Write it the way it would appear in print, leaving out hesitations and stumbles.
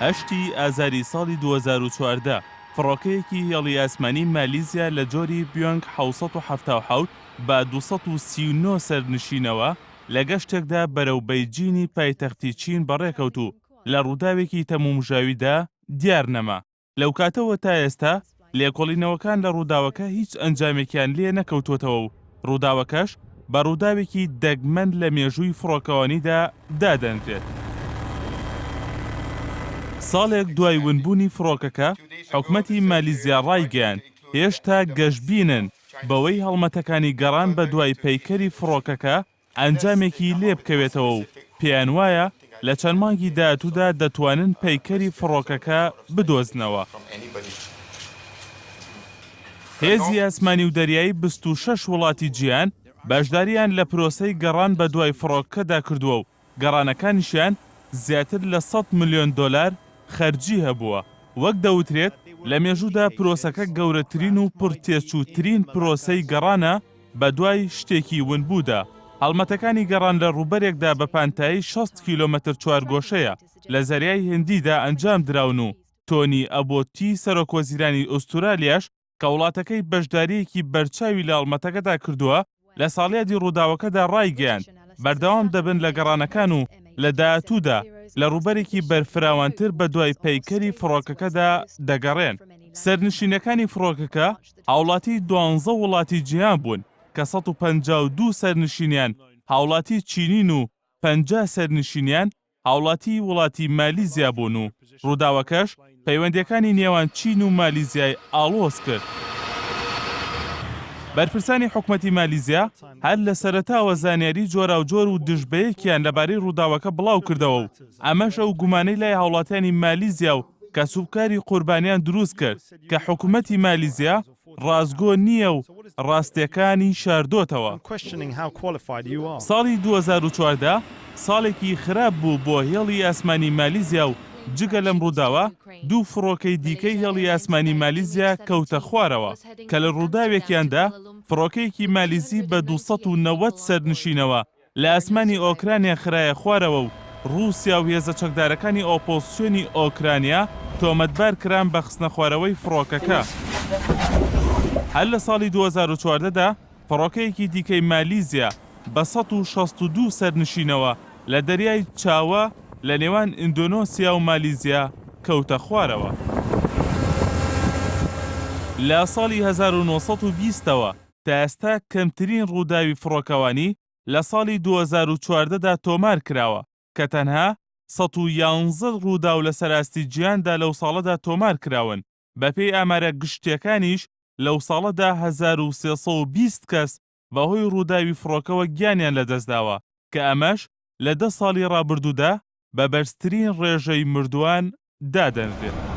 هەشتی ئازاری ساڵی 2014 فڕۆکەیەکی هێڵی ئاسمانی مالیزیا لە جۆری بیۆنگ 777 بە 239 سەرنشینەوە لە گەشتێکدا بەرەو بەیجینی پایتەختی چین بەڕێکەوت و لە ڕووداوێکی تەمومژاویدا دیار نەما. لەو کاتەوە تا ئێستا لێکۆڵینەوەکان لە ڕووداوەکە هیچ ئەنجامێکیان لێ نەکەوتوتەوە و ڕووداوەکەش بە ڕووداوێکی دەگمەن لە مێژووی فڕۆکەوانیدا دادەنرێت. ساڵێک دوای ونبوونی فڕۆکەکە حکومەتی مالیزیا ڕایگەیاند هێشتا گەشببینن بەوەی هەڵمەتەکانی گەڕان بە دوای پەیکەری فڕۆکەکە ئەنجامێکی لێ بکەوێتەوە و پێیان وایە لە چەند مانگی داهاتوودا دەتوانن پەیکەری فڕۆکەکە بدۆزنەوە. هێزی ئاسمانی و دەریایی 26 وڵاتی جیهان بەشداریان لە پرۆسەی گەڕان بە دوای فڕۆکەکەدا کردووە و گەڕانەکانیشیان زیاتر لە 100 ملیۆن دۆلار خەرجی هەبووە. وەک دەوترێت لە مێژوودا پرۆسەکە گەورەترین و پڕتێچووترین پرۆسەی گەڕانە بە دوای شتێکی ونبوودا. هەڵمەتەکانی گەڕان لە ڕووبەرێکدا بە پانتایی 60 کیلۆمەتر چوارگۆشەیە لە زەریای هێندیدا ئەنجام دراون و تۆنی ئەبۆتی سەرۆکوەزیرانی ئوستورالیاش کە وڵاتەکەی بەشداریەکی بەرچاوی لە هەڵمەتەکەدا کردووە لە ساڵیادی ڕووداوەکەدا ڕایگەیاند بەردەوام دەبن لە گەڕانەکان و لە داهاتوودا لە ڕووبەرێکی بەرفراوانتر بە دوای پەیکەری فڕۆکەکەدا دەگەڕێن. سەرنشینەکانی فڕۆکەکە هاوڵاتی 12 وڵاتی جیهان بوون کە 152 سەرنشینیان هاوڵاتی چینین و 50 سەرنشینیان هاوڵاتی وڵاتی مالیزیا بوون و ڕووداوەکەش پەیوەندیەکانی نێوان چین و مالیزیای ئاڵۆز کرد. بەرپرسانی حکومەتی مالیزیا هەر لە سەرەتاوە زانیاری جۆراوجۆر و دژبەیەکیان لەبارەی ڕووداوەکە بڵاو کردەوە و ئەمەش ئەو گومانەی لای هاوڵاتیانی مالیزیا و کە سوبکاری قوربانیان دروست کرد کە حکومەتی مالیزیا ڕازگۆ نییە و ڕاستیەکانی شاردۆتەوە. ساڵی 2014 ساڵێکی خراپ بوو بۆ هێڵی ئاسمانی مالیزیا و جگە لەم ڕووداوە دوو فڕۆکەی دیکەی هێڵی ئاسمانی مالیزیا کەوتە خوارەوە کە لە ڕووداوێکیاندا فڕۆکەیەکی مالیزی بە 290 سەرنشینەوە لە ئاسمانی ئۆکرانیا خرایە خوارەوە و رووسیا و هێزە چەکدارەکانی ئۆپۆزسیۆنی ئۆکرانیا تۆمەتبار کران بە خستنە خوارەوەی فڕۆکەکە. هەر لە ساڵی 2014دا فڕۆکەیەکی دیکەی مالیزیا بە 162 سەرنشینەوە لە دەریای چاوە لە نێوان ئیندۆنۆسیا و مالیزیا کەوتە خوارەوە. لە ساڵی 1920ەوە تا ئێستا کەمترین ڕووداوی فڕۆکەوانی لە ساڵی 2014دا تۆمار کراوە کە تەنها 111 ڕووداو لە سەراستی جیهاندا لەو ساڵەدا تۆمار کراون. بەپێی ئامارە گشتیەکانیش لەو ساڵەدا 1320 کەس بەهۆی ڕووداوی فڕۆکەوە گیانیان لەدەستداوە کە ئەمەش لە 10 ساڵی ڕابردوودا بە بەرزترین ڕێژەی مردووان دادەنرێت.